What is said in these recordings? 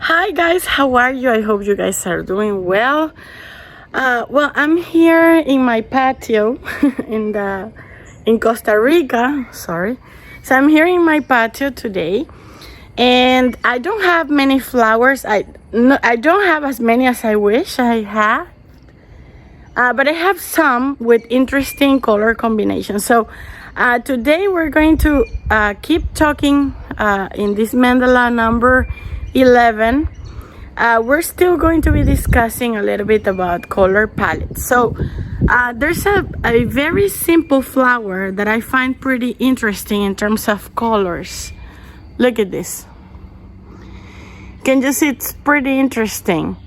Hi guys, how are you? I hope you guys are doing well. Well, I'm here in my patio in Costa Rica. Sorry, so I'm here in my patio today, and I don't have many flowers. I don't have as many as I wish I had, but I have some with interesting color combinations. So today we're going to keep talking in this mandala number 11. We're still going to be discussing a little bit about color palettes. So there's a very simple flower that I find pretty interesting in terms of colors. Look at this. Can you see it's pretty interesting?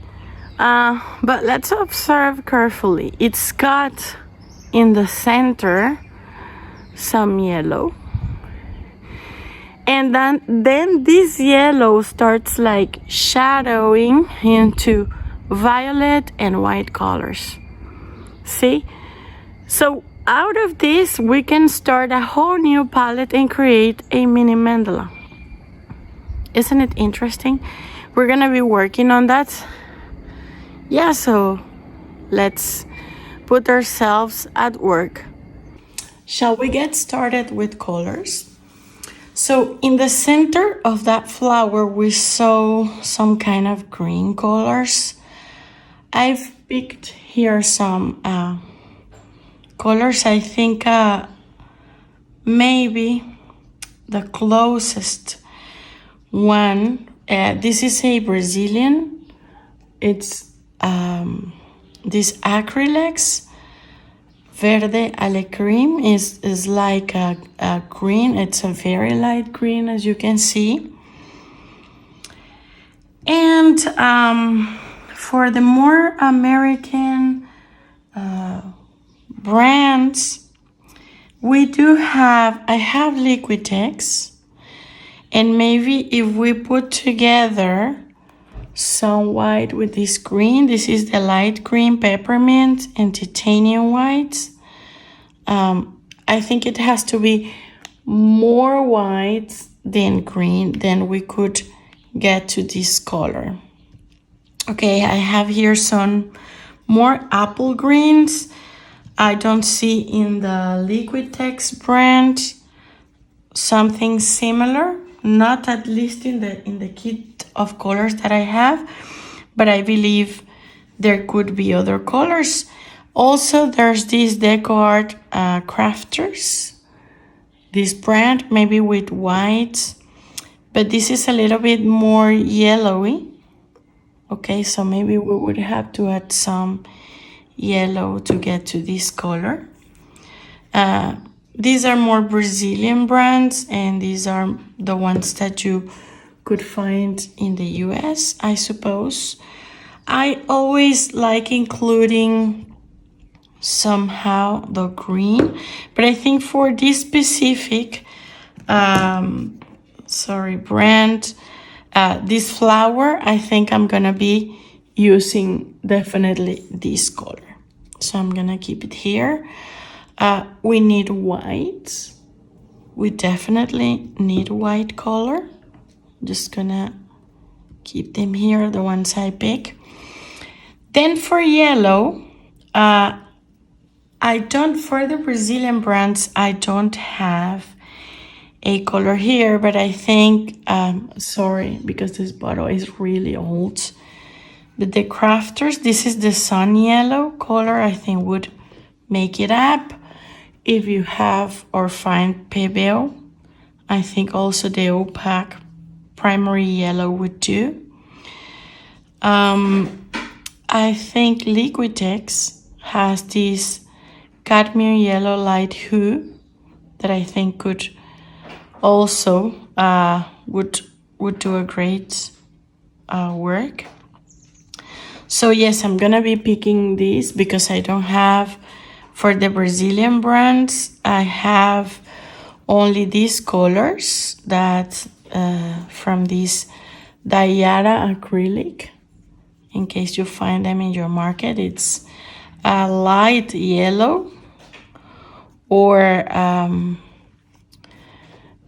But let's observe carefully. It's got in the center some yellow. And then this yellow starts like shadowing into violet and white colors. See? So out of this, we can start a whole new palette and create a mini mandala. Isn't it interesting? We're gonna be working on that. Yeah, so let's put ourselves at work. Shall we get started with colors? So in the center of that flower, we saw some kind of green colors. I've picked here some colors. I think maybe the closest one, this is a Brazilian. It's this acrylics. Verde alecrim is like a green. It's a very light green, as you can see. And for the more American brands, I have Liquitex. And maybe if we put together some white with this green, this is the light green peppermint and titanium white. I think it has to be more white than green, then we could get to this color. Okay, I have here some more apple greens. I don't see in the Liquitex brand something similar, not at least in the kit of colors that I have, but I believe there could be other colors. Also, there's this Deco Art Crafters, this brand, maybe with white, but this is a little bit more yellowy. Okay, so maybe we would have to add some yellow to get to this color. These are more Brazilian brands, and these are the ones that you could find in the US, I suppose. I always like including somehow the green, but I think for this specific brand, this flower, I think I'm gonna be using definitely this color, so I'm gonna keep it here. We need white. We definitely need white color. Just gonna keep them here, the ones I pick. Then for yellow, for the Brazilian brands, I don't have a color here, but I think, sorry, because this bottle is really old, but the Crafters, this is the sun yellow color, I think would make it up. If you have or find Pebeo, I think also the opaque primary yellow would do. I think Liquitex has this cadmium yellow light hue that I think could also would do a great work. So yes, I'm gonna be picking this because I don't have, for the Brazilian brands, I have only these colors that from this Dayara acrylic. In case you find them in your market, it's a light yellow, or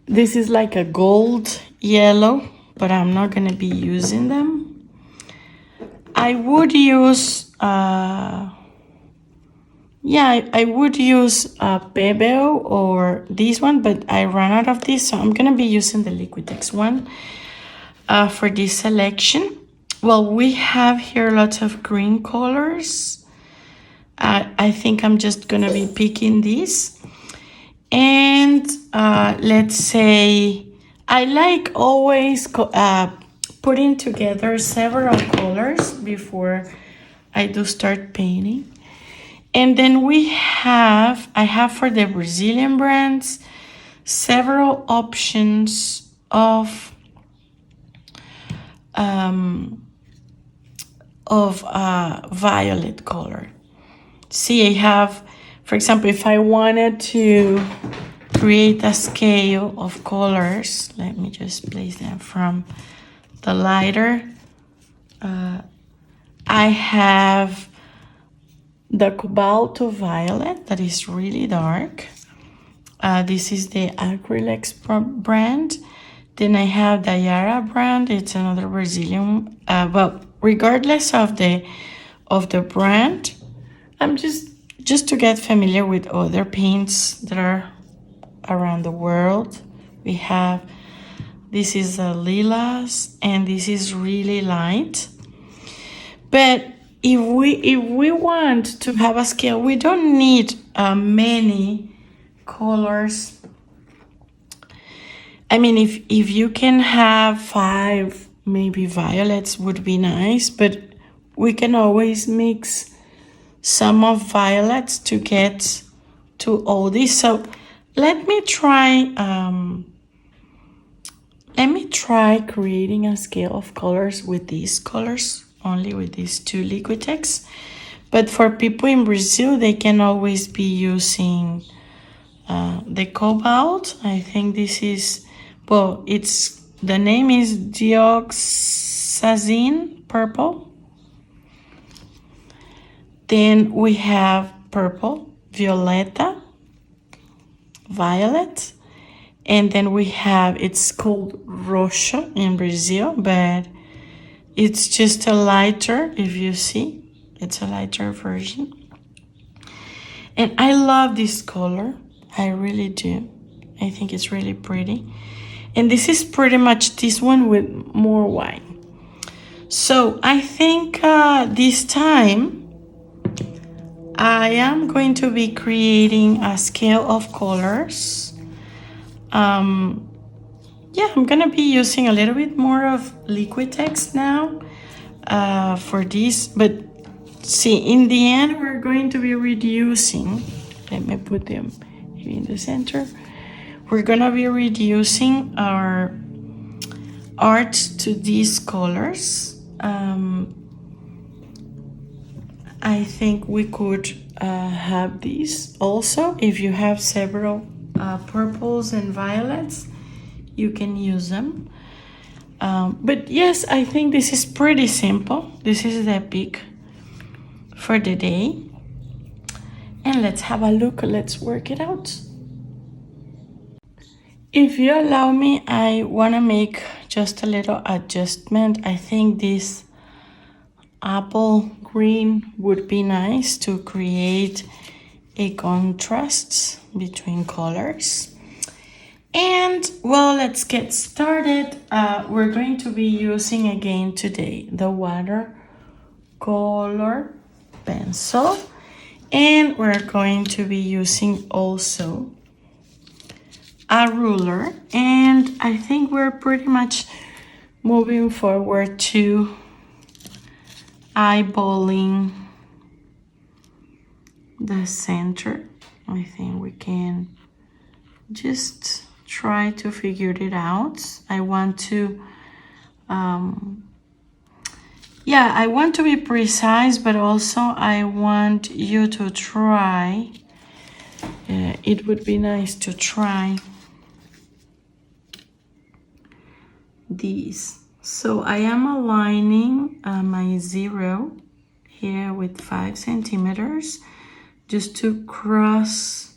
this is like a gold yellow, but I'm not gonna be using them. I would use, I would use Bebel or this one, but I ran out of this, so I'm gonna be using the Liquitex one for this selection. Well, we have here lots of green colors. I think I'm just gonna be picking this. And let's say I like always putting together several colors before I do start painting. And then I have for the Brazilian brands several options of violet color. See, I have, for example, if I wanted to create a scale of colors, let me just place them from the lighter. I have the Cobalto Violet that is really dark. This is the Acrylex brand. Then I have the Yara brand. It's another Brazilian. Well, regardless of the brand, I'm just to get familiar with other paints that are around the world. We have, this is a lilas, and this is really light. But if we want to have a scale, we don't need many colors. I mean, if you can have 5, maybe violets would be nice, but we can always mix some of violets to get to all this. So let me try creating a scale of colors with these colors, only with these 2 Liquitex. But for people in Brazil, they can always be using the cobalt. I think this is, well, the name is dioxazine purple. Then we have purple, violeta, violet, and then we have, it's called roxa in Brazil, but it's just a lighter, if you see, it's a lighter version. And I love this color, I really do. I think it's really pretty. And this is pretty much this one with more white. So I think this time, I am going to be creating a scale of colors. I'm gonna be using a little bit more of Liquitex now for this, but see, in the end, we're going to be reducing, let me put them here in the center. We're gonna be reducing our art to these colors. I think we could have these also. If you have several purples and violets, you can use them. But yes, I think this is pretty simple. This is the pick for the day. And let's have a look, let's work it out. If you allow me, I wanna make just a little adjustment. I think this apple green would be nice to create a contrast between colors. And well, let's get started. We're going to be using again today the watercolor pencil, and we're going to be using also a ruler. And I think we're pretty much moving forward to eyeballing the center. I think we can just try to figure it out. I want to I want to be precise, but also I want you to try. It would be nice to try these. So I am aligning my 0 here with 5 centimeters just to cross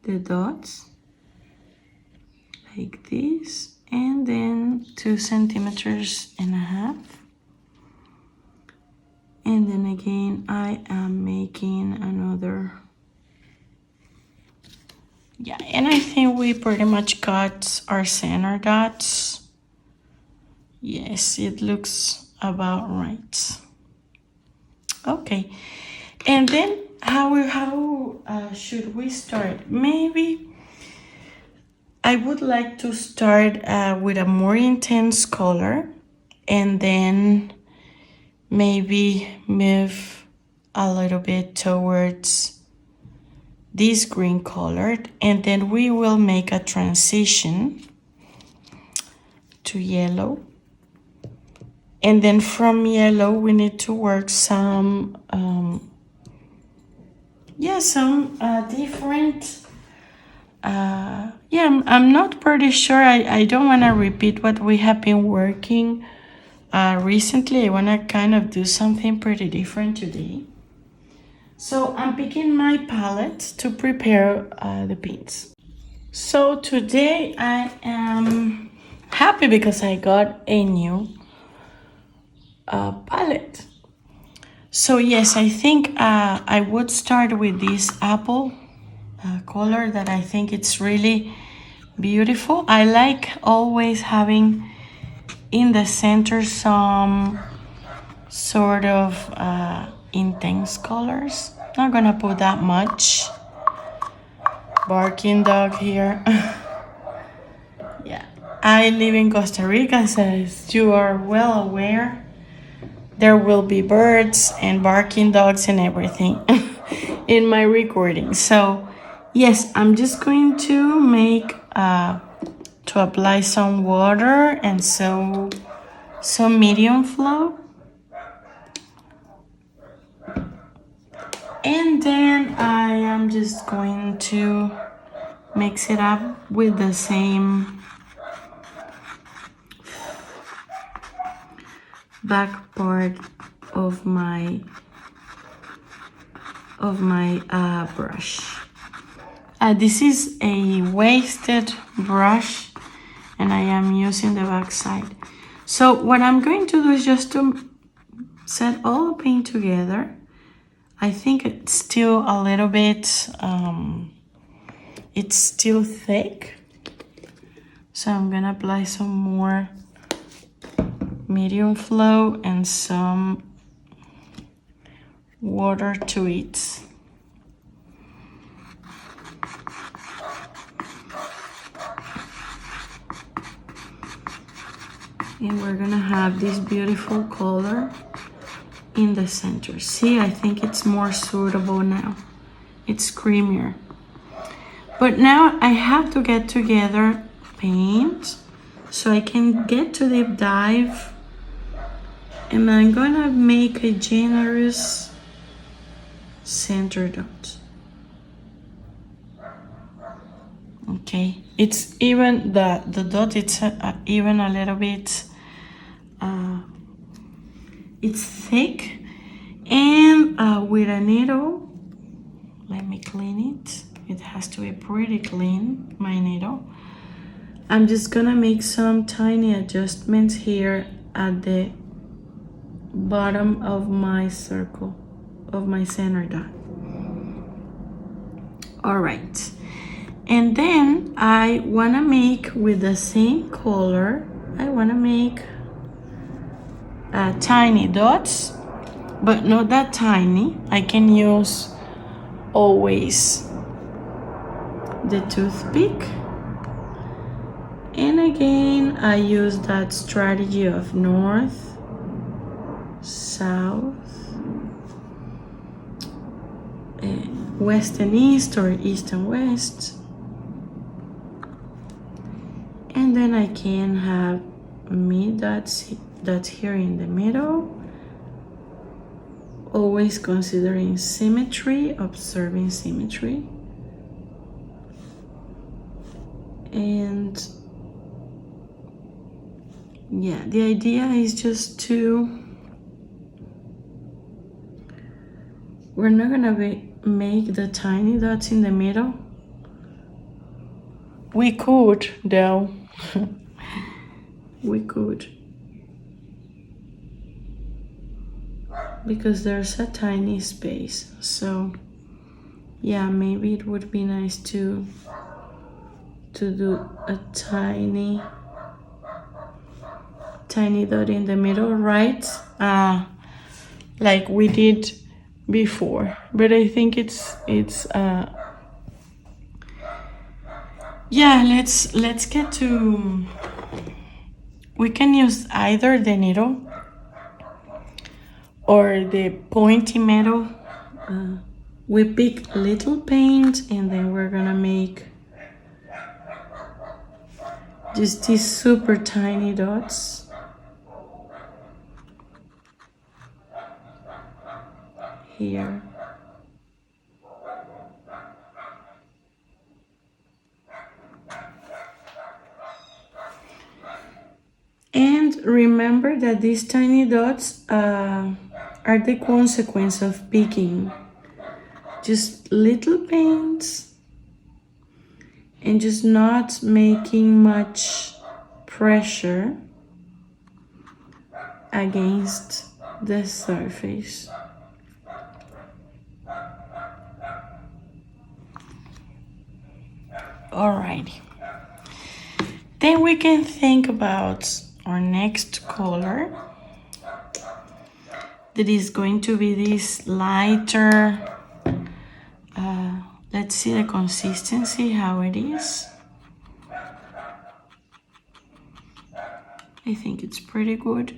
the dots like this, and then 2.5 centimeters. And then again, I am making another. Yeah, and I think we pretty much got our center dots. Yes, it looks about right. Okay, and then how should we start? Maybe I would like to start with a more intense color, and then maybe move a little bit towards this green colored, and then we will make a transition to yellow. And then from yellow, we need to work some different, I'm not pretty sure. I don't want to repeat what we have been working recently. I want to kind of do something pretty different today. So I'm picking my palette to prepare the paints. So today I am happy because I got a new palette. So yes, I think I would start with this apple color that I think it's really beautiful. I like always having in the center some sort of intense colors. Not gonna put that much. Barking dog here. Yeah, I live in Costa Rica, as you are well aware. There will be birds and barking dogs and everything in my recording. So yes, I'm just going to make to apply some water and so some medium flow. And then I am just going to mix it up with the same back part of my brush. This is a weighted brush and I am using the back side. So what I'm going to do is just to set all the paint together. I think it's still a little bit, it's still thick. So I'm gonna apply some more medium flow and some water to it. And we're gonna have this beautiful color in the center. See, I think it's more suitable now. It's creamier. But now I have to get together paint so I can get to deep dive. And I'm gonna make a generous center dot. Okay, it's even the dot. It's even a little bit. It's thick, and with a needle, let me clean it. It has to be pretty clean, my needle. I'm just gonna make some tiny adjustments here at the bottom of my circle, of my center dot. All right, and then I wanna make with the same color, I wanna make tiny dots, but not that tiny. I can use always the toothpick. And again, I use that strategy of north, south, west and east, or east and west. And then I can have that's here in the middle, always considering symmetry, observing symmetry. And yeah, the idea is just to, we're not gonna make the tiny dots in the middle. We could though. We could. because there's a tiny space. So yeah, maybe it would be nice to do a tiny dot in the middle, right? Like we did before. But I think it's yeah, let's get to, we can use either the needle or the pointy metal. We pick little paint and then we're gonna make just these super tiny dots here. And remember that these tiny dots are the consequence of picking just little paints and just not making much pressure against the surface. Alrighty. Then we can think about our next color, that is going to be this lighter. Let's see the consistency, how it is. I think it's pretty good.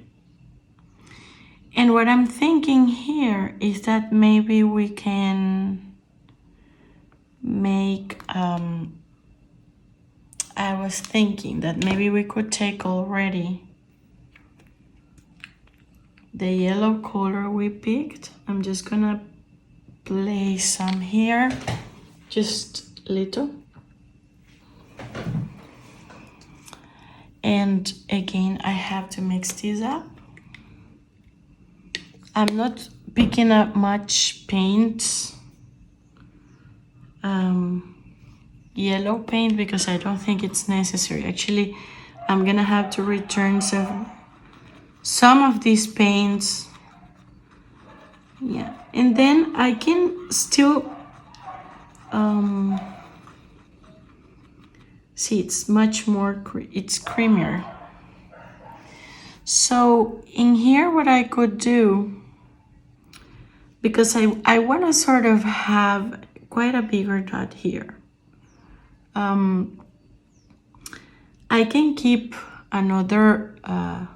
And what I'm thinking here is that maybe we can make, I was thinking that maybe we could take already the yellow color we picked. I'm just gonna place some here, just little. And again, I have to mix this up. I'm not picking up much paint, yellow paint, because I don't think it's necessary. Actually, I'm gonna have to return some of these paints. Yeah, and then I can still see it's much more, it's creamier. So in here, what I could do, because I want to sort of have quite a bigger dot here, I can keep another, I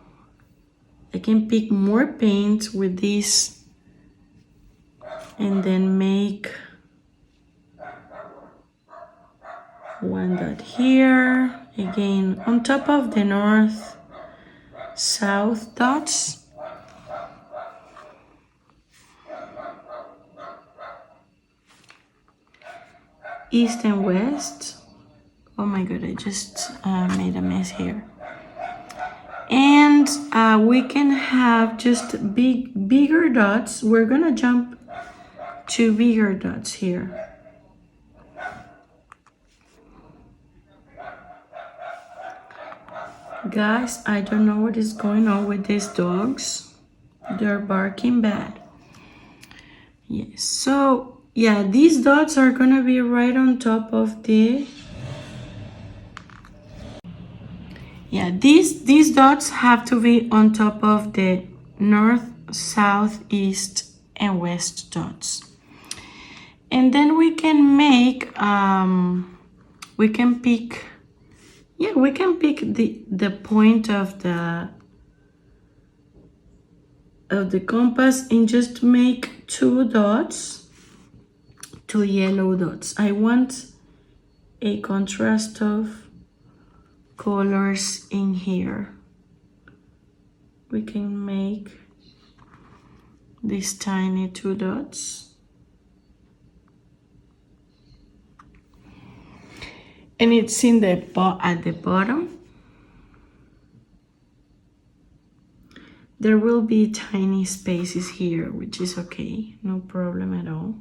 can pick more paint with this and then make one dot here, again on top of the north south dots. East and west. Oh my god, I just made a mess here. And we can have just bigger dots. We're gonna jump to bigger dots here. Guys, I don't know what is going on with these dogs. They're barking bad. Yes, so yeah, these dots are gonna be right on top of the, yeah, these dots have to be on top of the north, south, east, and west dots. And then we can make, we can pick, yeah, we can pick the point of the compass and just make two dots, two yellow dots. I want a contrast of colors in here. We can make these tiny two dots. And it's in the at the bottom. There will be tiny spaces here, which is okay, no problem at all.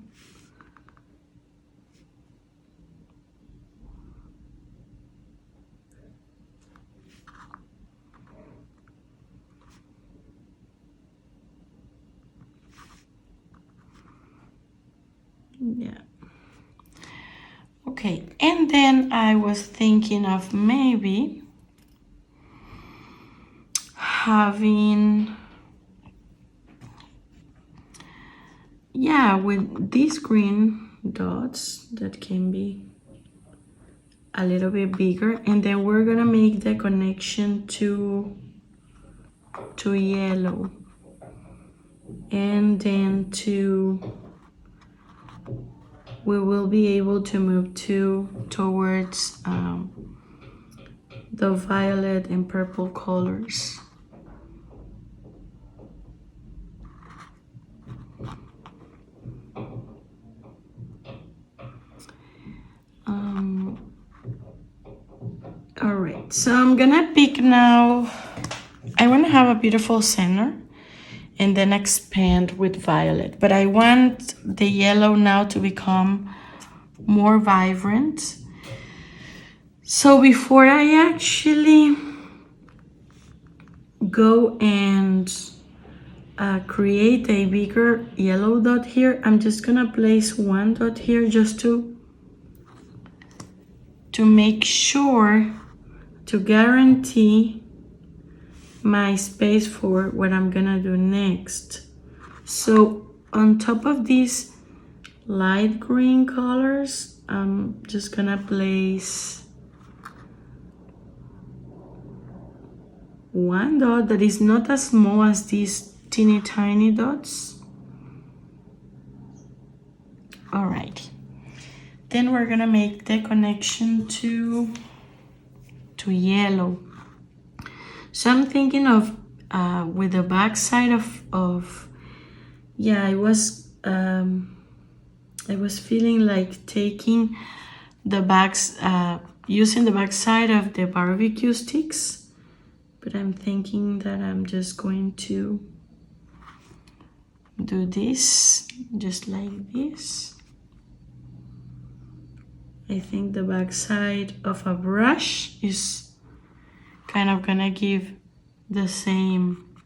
Yeah. Okay, and then I was thinking of maybe having, yeah, with these green dots that can be a little bit bigger, and then we're gonna make the connection to yellow, and then we will be able to move towards the violet and purple colors. All right, so I'm gonna pick now, I wanna have a beautiful center and then expand with violet, but I want the yellow now to become more vibrant. So before I actually go and create a bigger yellow dot here, I'm just gonna place one dot here just to make sure, to guarantee my space for what I'm gonna do next. So on top of these light green colors, I'm just gonna place one dot that is not as small as these teeny tiny dots. All right, then we're gonna make the connection to yellow. So I'm thinking of with the back side of yeah, I was feeling like taking the backs, using the back side of the barbecue sticks, but I'm thinking that I'm just going to do this just like this. I think the back side of a brush is kind of gonna give the same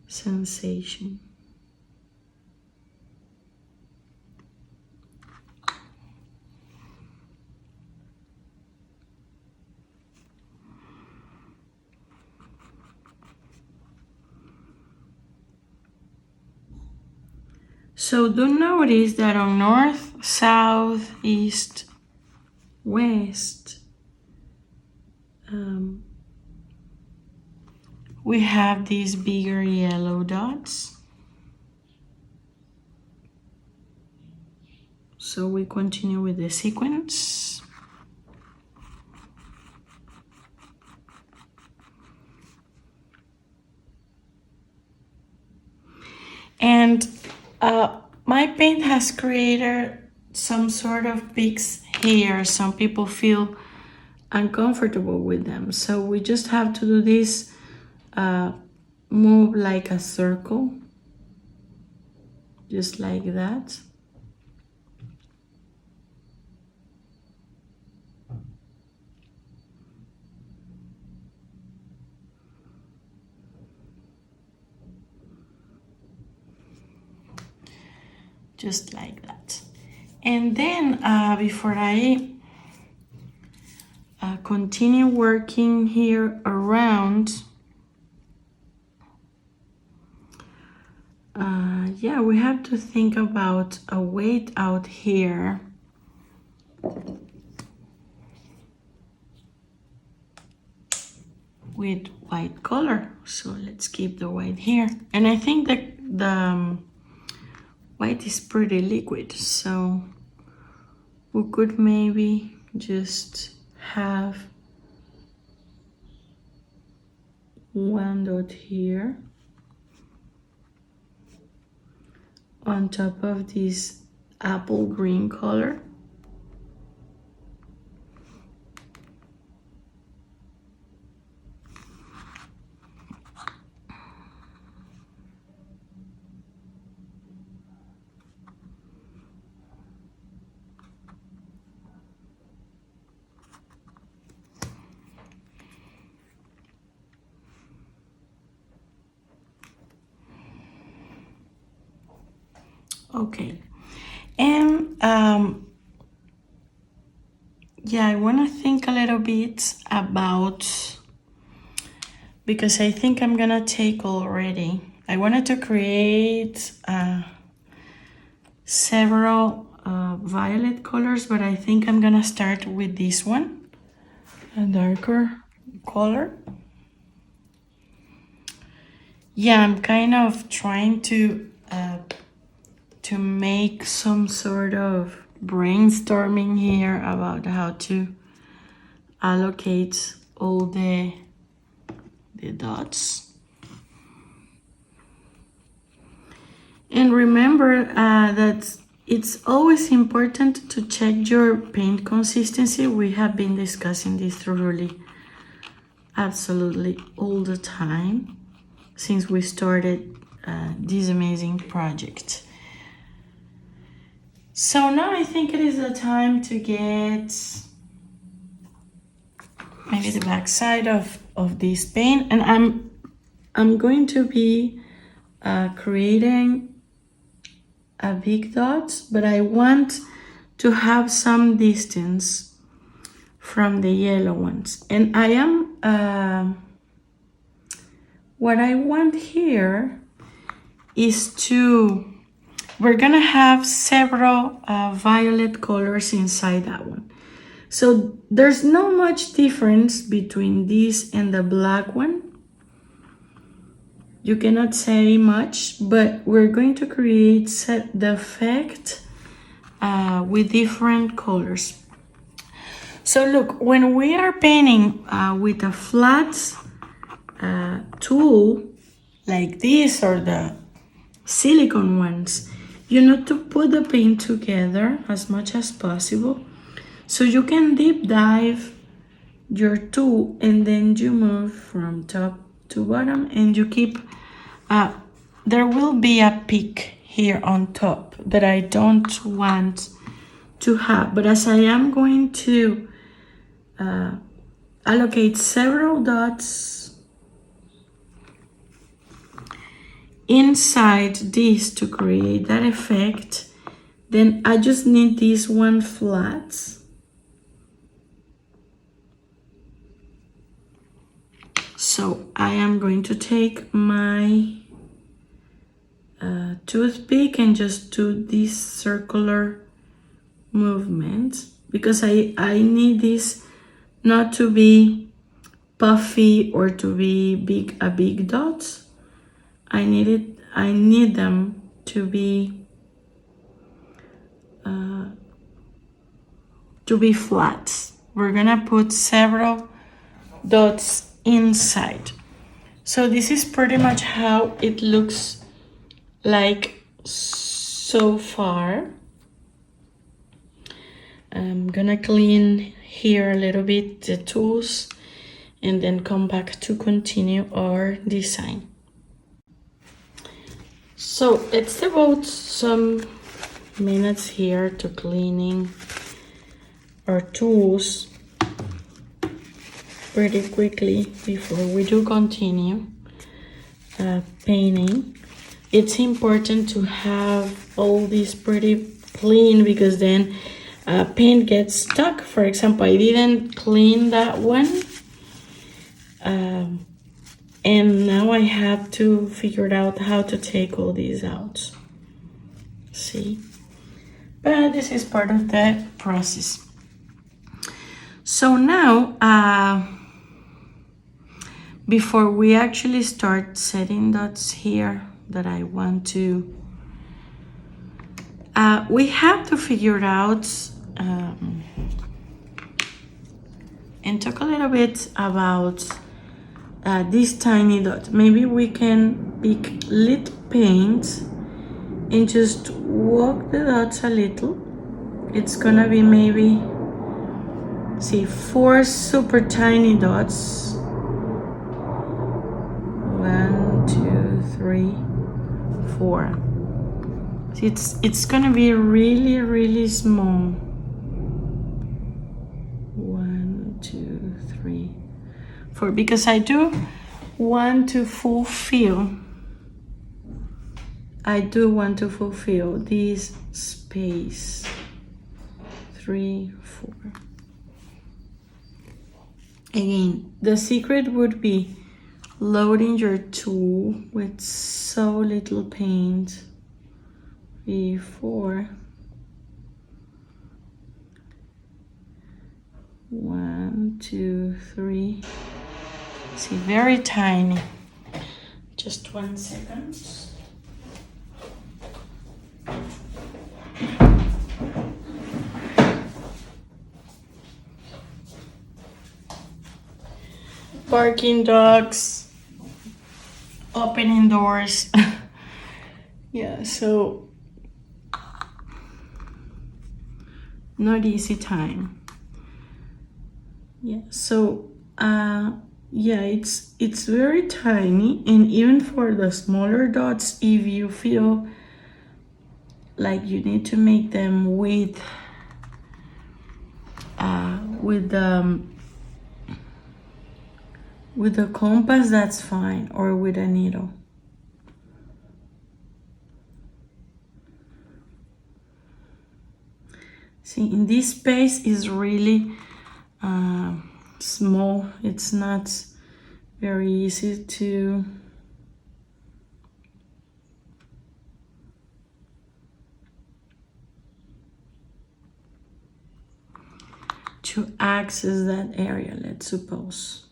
sensation. So do notice that on north, south, east, west, we have these bigger yellow dots. So we continue with the sequence. And my paint has created some sort of peaks here. Some people feel uncomfortable with them. So we just have to do this, move like a circle, just like that. Just like that. And then before I continue working here around, yeah, we have to think about a weight out here. With white color, so let's keep the white here. And I think that the white is pretty liquid, so we could maybe just have one dot here on top of this apple green color. Okay, And yeah, I want to think a little bit about, because I think I'm gonna take already. I wanted to create several violet colors, but I think I'm gonna start with this one, a darker color. Yeah, I'm kind of trying to make some sort of brainstorming here about how to allocate all the dots. And remember that it's always important to check your paint consistency. We have been discussing this thoroughly, absolutely all the time since we started this amazing project. So now I think it is the time to get maybe the back side of this paint, and I'm going to be creating a big dot, but I want to have some distance from the yellow ones. And I am what I want here is we're gonna have several violet colors inside that one. So there's not much difference between this and the black one. You cannot say much, but we're going to create the effect with different colors. So look, when we are painting with a flat tool like this or the silicone ones, you need to put the paint together as much as possible so you can deep dive your tool and then you move from top to bottom and you keep there will be a peak here on top that I don't want to have, but as I am going to allocate several dots inside this to create that effect, then I just need this one flat. So I am going to take my toothpick and just do this circular movement because I need this not to be puffy or to be a big dot. I need them to be flat. We're gonna put several dots inside. So this is pretty much how it looks like so far. I'm gonna clean here a little bit the tools and then come back to continue our design. So let's devote some minutes here to cleaning our tools pretty quickly before we do continue painting. It's important to have all these pretty clean because then paint gets stuck. For example, I didn't clean that one and now I have to figure out how to take all these out. See? But this is part of the process. So now, before we actually start setting dots here that I want to, we have to figure out and talk a little bit about this tiny dot. Maybe we can pick lit paint and just walk the dots a little. It's gonna be maybe, see, 4 super tiny dots. 1, 2, 3, 4. See, it's gonna be really small. 1, 2, 3, 4, because I do want to fulfill I do want to fulfill this space. 3, 4. Again, the secret would be loading your tool with so little paint. 3, 4. 1, 2, 3. See, very tiny. Just 1 second. Barking dogs, opening doors. Yeah, so not easy time. Yeah, so yeah, it's very tiny, and even for the smaller dots, if you feel like you need to make them with the compass, that's fine, or with a needle. See, in this space is really small. It's not very easy to access that area, let's suppose.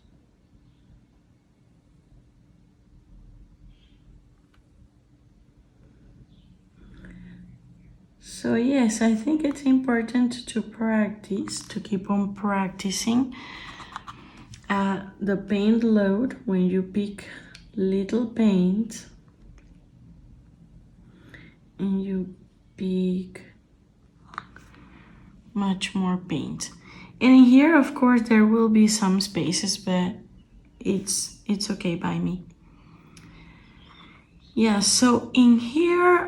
So yes, I think it's important to practice, to keep on practicing. The paint load, when you pick little paint and you pick much more paint. And in here, of course, there will be some spaces, but it's okay by me. Yeah, so in here,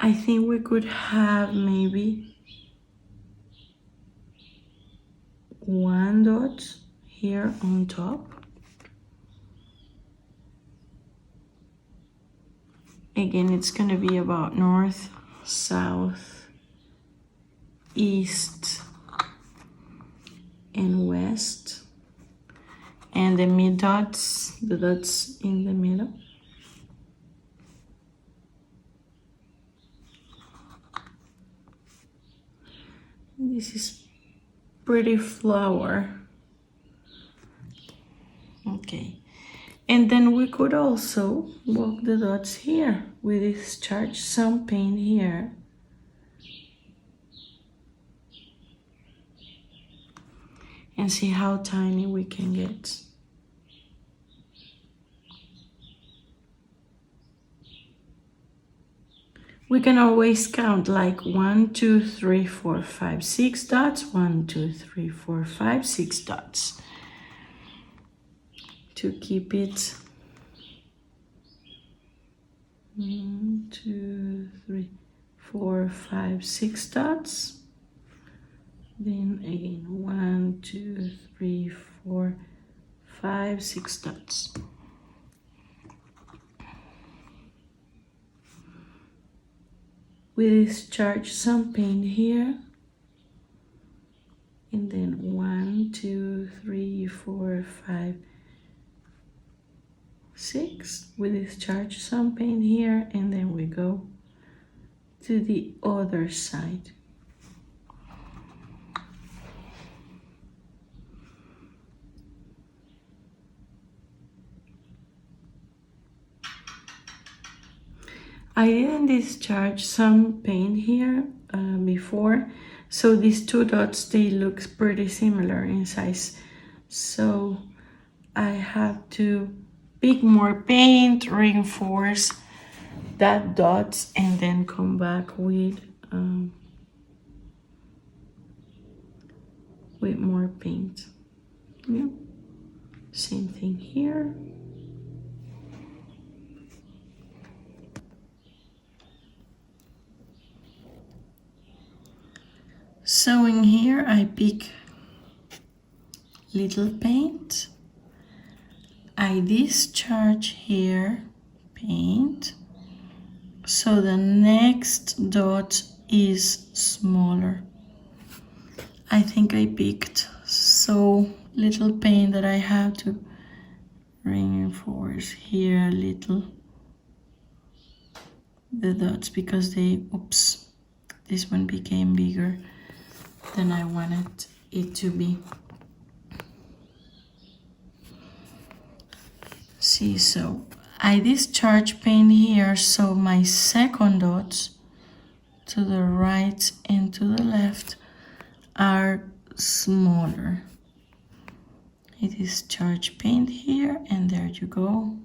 I think we could have maybe 1 dot here on top. Again, it's gonna be about north, south, east, and west. And the mid dots, the dots in the middle. This is pretty flower. Okay. And then we could also walk the dots here. We discharge some paint here. And see how tiny we can get. We can always count like 1, 2, 3, 4, 5, 6 dots. 1, 2, 3, 4, 5, 6 dots. To keep it 1, 2, 3, 4, 5, 6 dots. Then again 1, 2, 3, 4, 5, 6 dots. We discharge some paint here. And then 1, 2, 3, 4, 5, 6. We discharge some paint here, and then we go to the other side. I didn't discharge some paint here before, so these 2 dots, they look pretty similar in size. So I have to pick more paint, reinforce that dots, and then come back with more paint. Yeah. Same thing here. So in here I pick little paint. I discharge here paint. So the next dot is smaller. I think I picked so little paint that I have to reinforce here a little the dots because they, oops, this one became bigger than I wanted it to be. See, so I discharge paint here, so my second dots to the right and to the left are smaller. I discharge paint here, and there you go.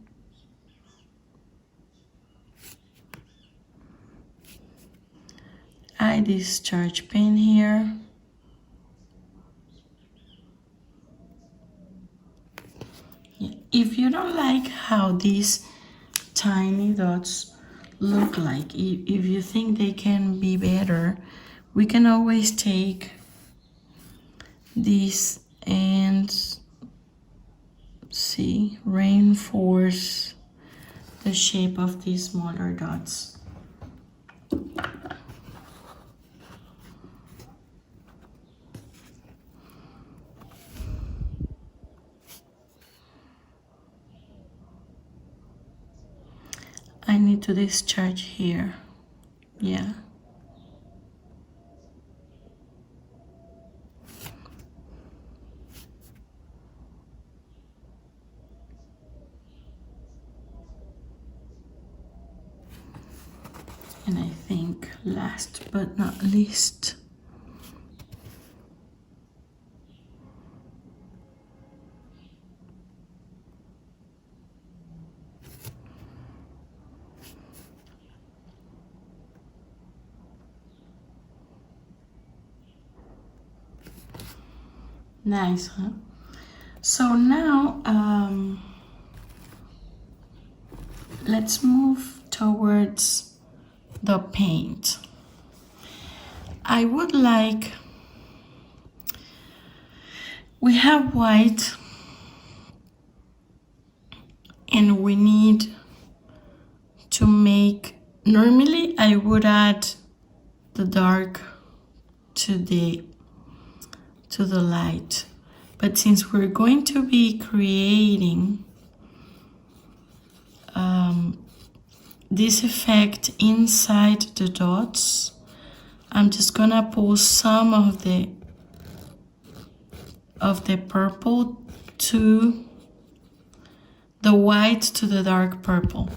I discharge paint here. If you don't like how these tiny dots look like, if you think they can be better, we can always take this and see, reinforce the shape of these smaller dots. I need to discharge here, yeah. And I think last but not least, nice, huh? So now let's move towards the paint. I would like, we have white and we need to make, normally I would add the dark to the light, but since we're going to be creating this effect inside the dots, I'm just gonna pull some of the purple to the white to the dark purple.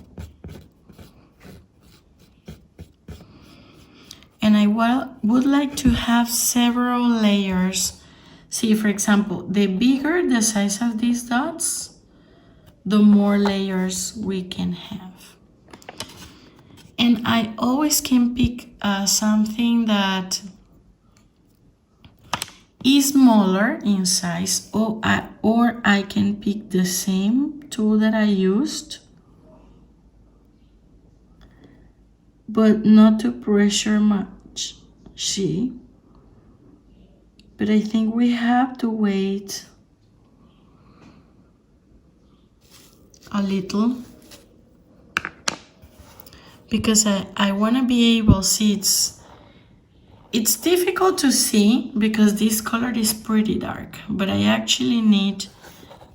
And I would like to have several layers. See, for example, the bigger the size of these dots, the more layers we can have. And I always can pick something that is smaller in size, or I can pick the same tool that I used, but not to pressure much, see? But I think we have to wait a little because I want to be able, see, it's difficult to see because this color is pretty dark, but I actually need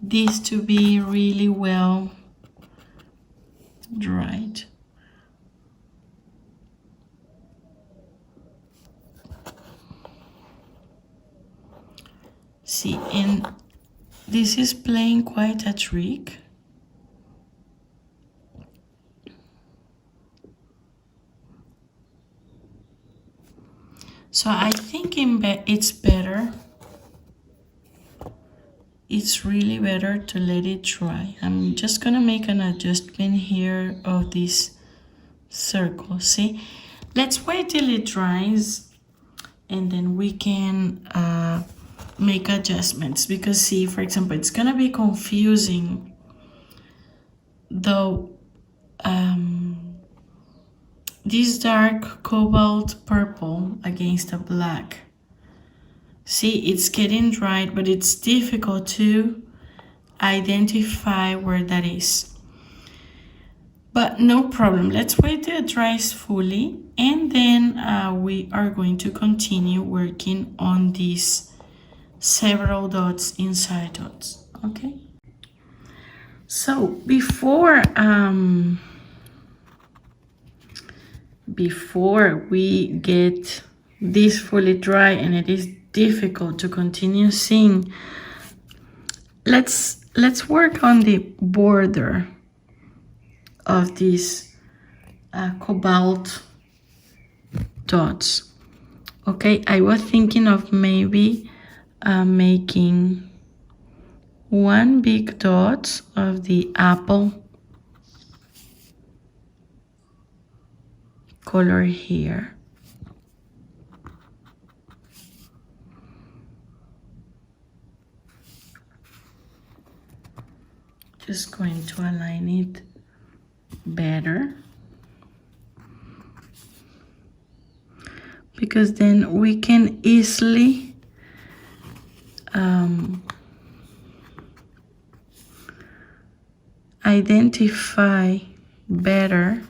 this to be really well dried. See, and this is playing quite a trick. So I think it's better. It's really better to let it dry. I'm just gonna make an adjustment here of this circle. See, let's wait till it dries and then we can make adjustments, because see, for example, it's gonna be confusing though. This dark cobalt purple against a black. See, it's getting dried, but it's difficult to identify where that is. But no problem. Let's wait till it dries fully, and then we are going to continue working on these several dots inside dots. Okay. So before we get this fully dry and it is difficult to continue seeing, let's work on the border of these cobalt dots. Okay, I was thinking of maybe making one big dot of the apple color here. Just going to align it better, because then we can easily identify better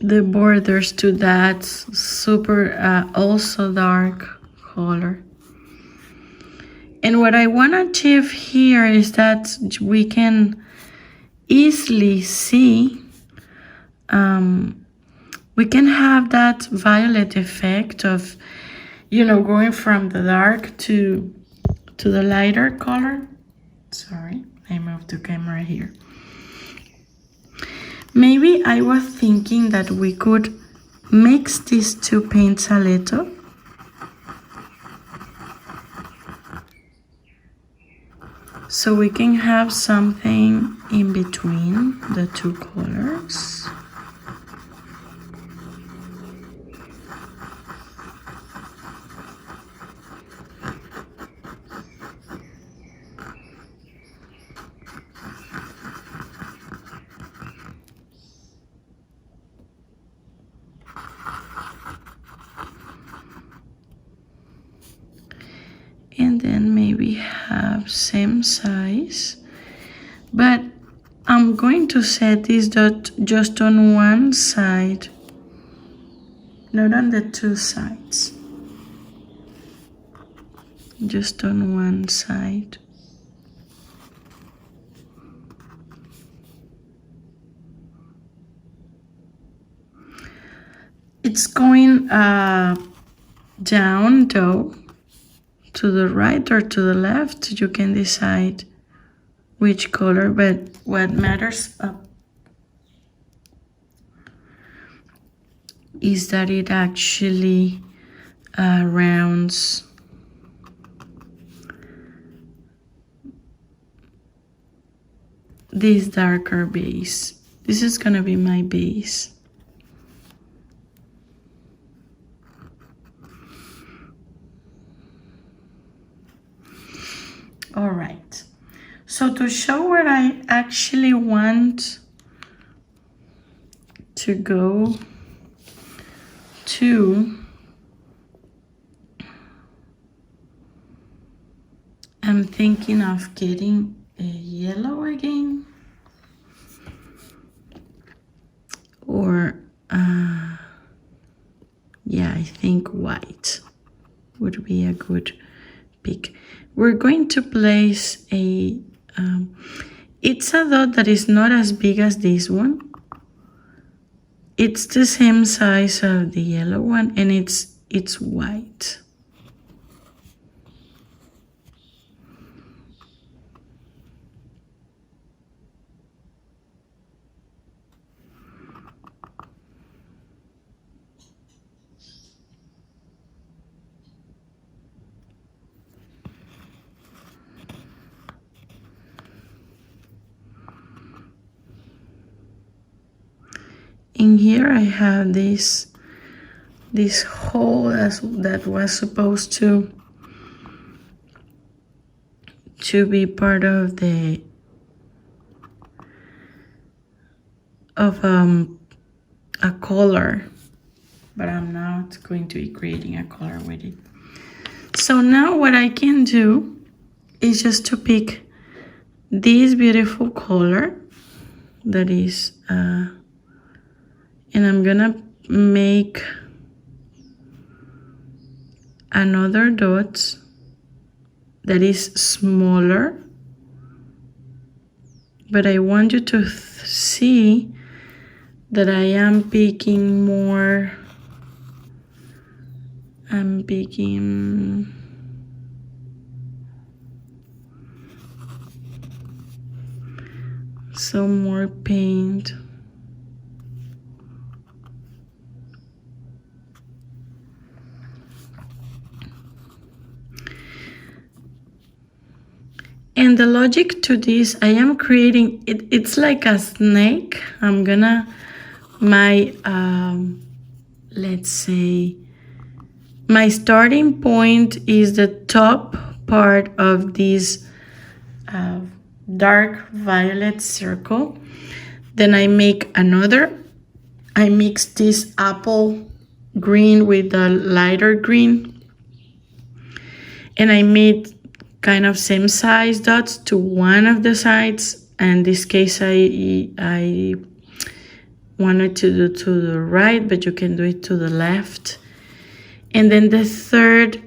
the borders to that super also dark color. And what I want to achieve here is that we can easily see, we can have that violet effect of, you know, going from the dark to the lighter color. Sorry, I moved the camera here. Maybe I was thinking that we could mix these two paints a little. So we can have something in between the two colors. And then maybe have same size, but I'm going to set this dot just on one side, not on the two sides, just on one side. It's going down though, to the right or to the left. You can decide which color, but what matters is that it actually rounds this darker base. This is gonna be my base. All right, so to show where I actually want to go to, I'm thinking of getting a yellow again, or yeah, I think white would be a good pick. We're going to place a, it's a dot that is not as big as this one. It's the same size of the yellow one, and it's white. In here I have this hole that was supposed to be part of the a color, but I'm not going to be creating a color with it. So now what I can do is just to pick this beautiful color that is, and I'm gonna make another dot that is smaller, but I want you to see that I am picking more. I'm picking some more paint. And the logic to this, I am creating it, it's like a snake. I'm gonna, let's say, my starting point is the top part of this dark violet circle. Then I make another. I mix this apple green with the lighter green. And I made kind of same size dots to one of the sides. And in this case, I wanted to do to the right, but you can do it to the left. And then the third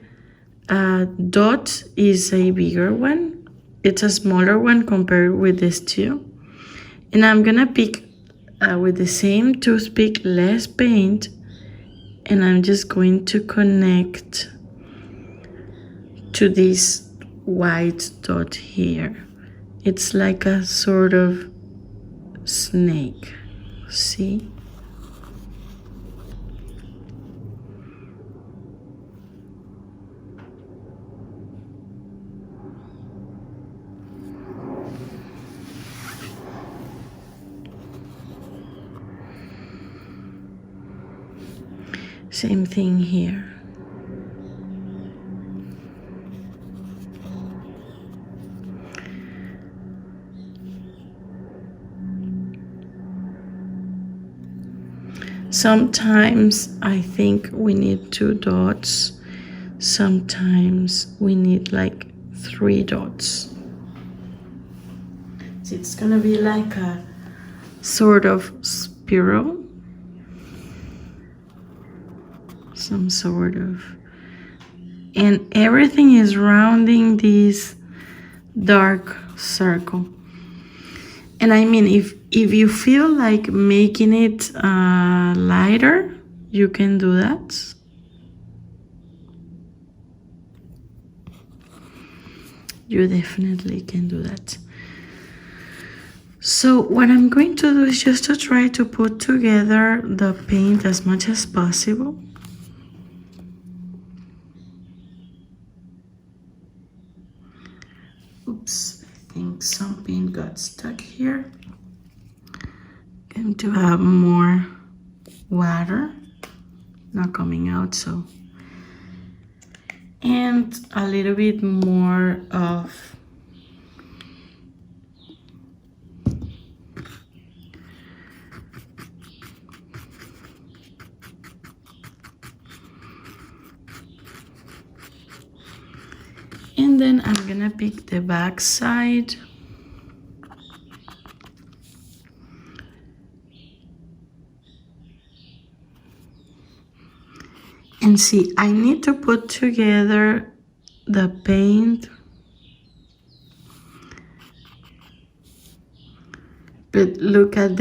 dot is a bigger one. It's a smaller one compared with these two. And I'm gonna pick with the same toothpick less paint, and I'm just going to connect to this white dot here. It's like a sort of snake, see? Same thing here. Sometimes I think we need 2 dots. Sometimes we need like 3 dots. So it's gonna be like a sort of spiral. Some sort of, and everything is rounding this dark circle. And I mean, if you feel like making it lighter, you can do that. You definitely can do that. So what I'm going to do is just to try to put together the paint as much as possible. Oops, I think some paint got stuck here. Going to have more water, not coming out, so. And a little bit more of and then I'm gonna pick the back side. And see, I need to put together the paint, but look at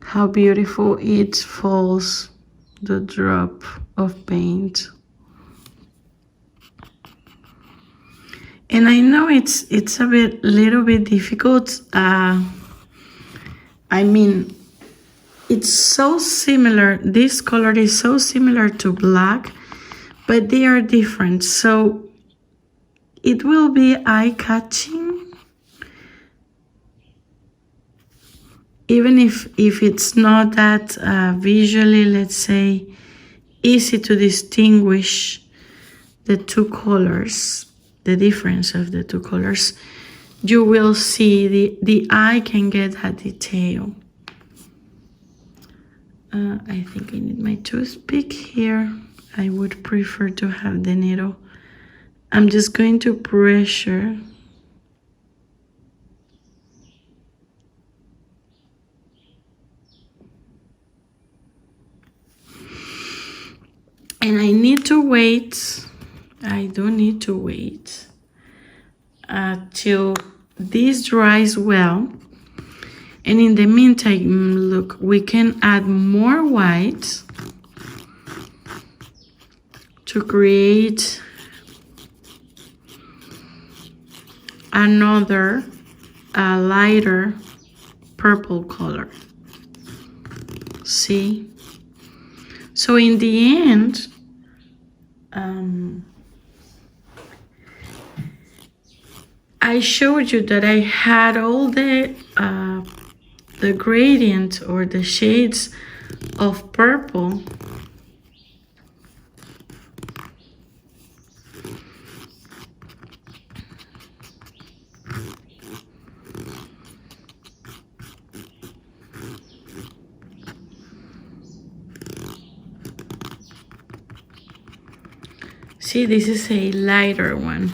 how beautiful it falls, the drop of paint. And I know it's a little bit difficult. I mean, it's so similar. This color is so similar to black, but they are different. So it will be eye-catching, even if it's not that visually, let's say, easy to distinguish the 2 colors, the difference of the 2 colors. You will see the eye can get that detail. I think I need my toothpick here. I would prefer to have the needle. I'm just going to pressure. And I need to wait. I don't need to wait till this dries well. And in the meantime, look, we can add more white to create another lighter purple color. See? So in the end, I showed you that I had all the gradient or the shades of purple. See, this is a lighter one.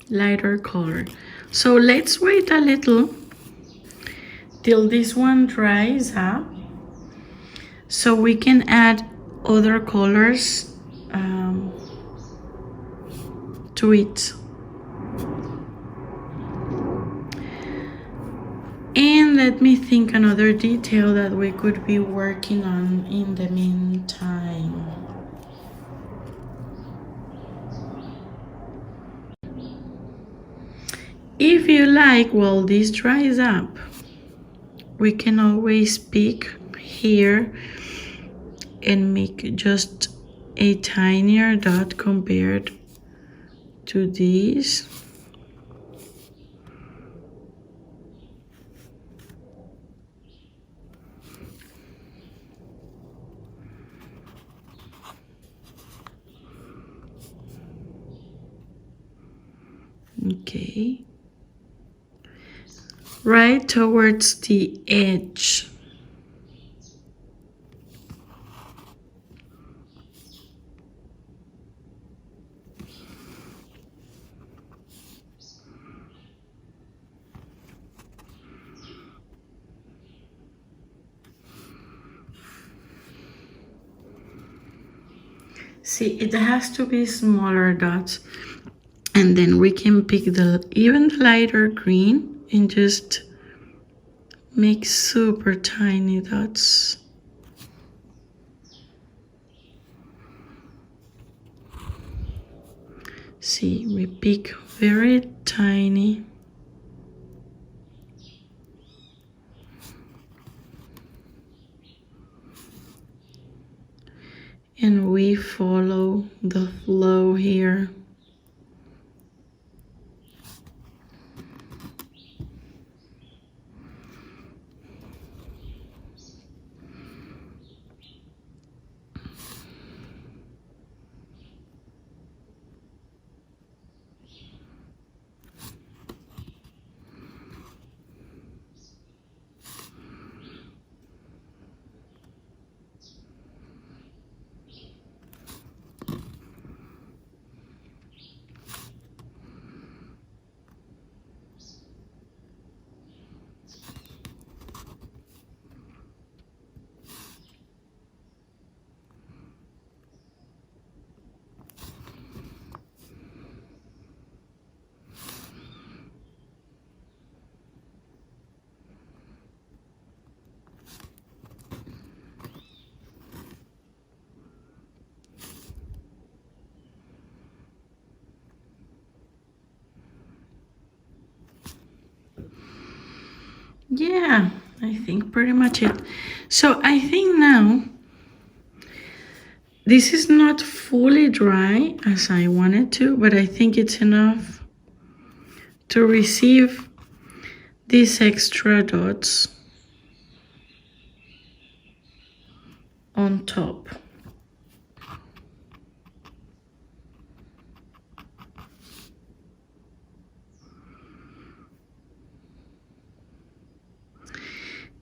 Lighter color. So let's wait a little till this one dries up so we can add other colors to it. And let me think another detail that we could be working on in the meantime. If you like, while this dries up, we can always pick here and make just a tinier dot compared to this. Okay. Right towards the edge. See, it has to be smaller dots. And then we can pick the even lighter green and just make super tiny dots. See, we pick very tiny. And we follow the flow here. Yeah, I think pretty much it. So I think now this is not fully dry as I wanted to, but I think it's enough to receive these extra dots on top.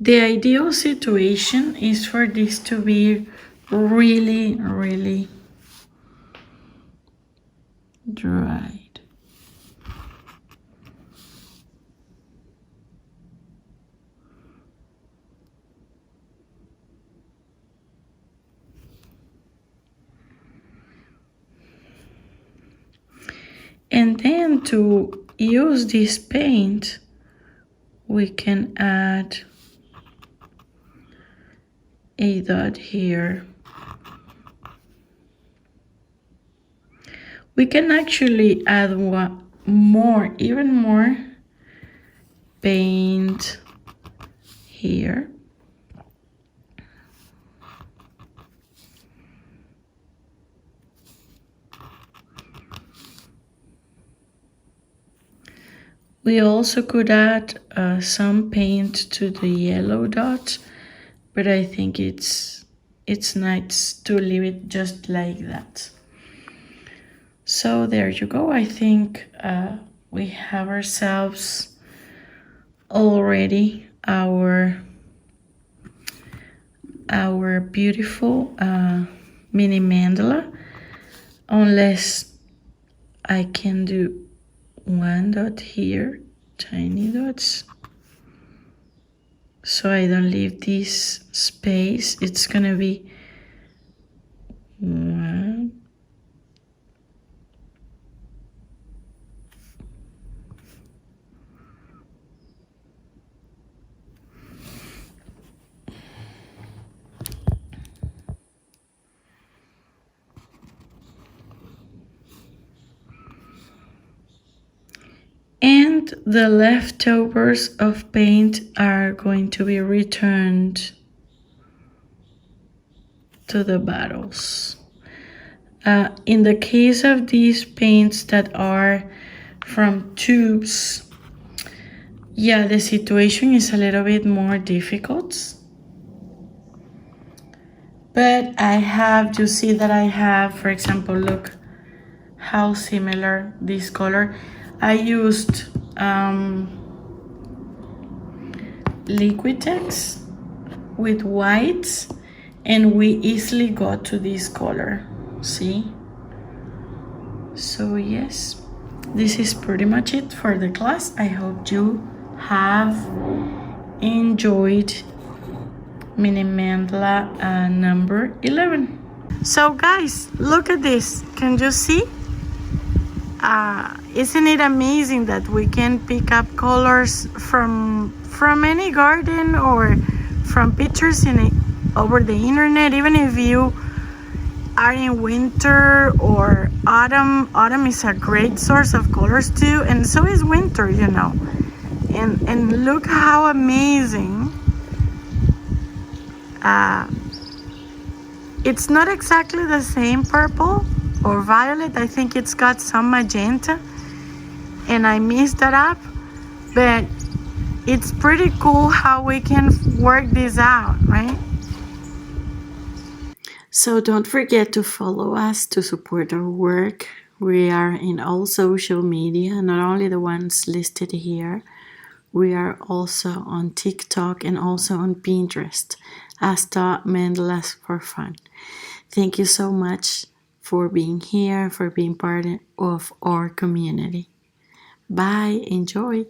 The ideal situation is for this to be really, really dried. And then to use this paint, we can add a dot here. We can actually add even more paint here. We also could add some paint to the yellow dot, but I think it's nice to leave it just like that. So there you go. I think we have ourselves already our beautiful mini mandala, unless I can do one dot here, tiny dots, so I don't leave this space. It's gonna be one, and the leftovers of paint are going to be returned to the bottles. In the case of these paints that are from tubes, yeah, the situation is a little bit more difficult. But you see that I have, for example, look how similar this color. I used Liquitex with whites, and we easily got to this color, see? So yes, this is pretty much it for the class. I hope you have enjoyed MiniMandala number 11. So guys, look at this. Can you see? Isn't it amazing that we can pick up colors from any garden or from pictures over the internet? Even if you are in winter or autumn, autumn is a great source of colors too, and so is winter, you know. And look how amazing. It's not exactly the same purple or violet. I think it's got some magenta, and I mixed that up, but it's pretty cool how we can work this out, right? So don't forget to follow us to support our work. We are in all social media, not only the ones listed here. We are also on TikTok and also on Pinterest as Mandalas for Fun. Thank you so much for being here, for being part of our community. Bye, enjoy.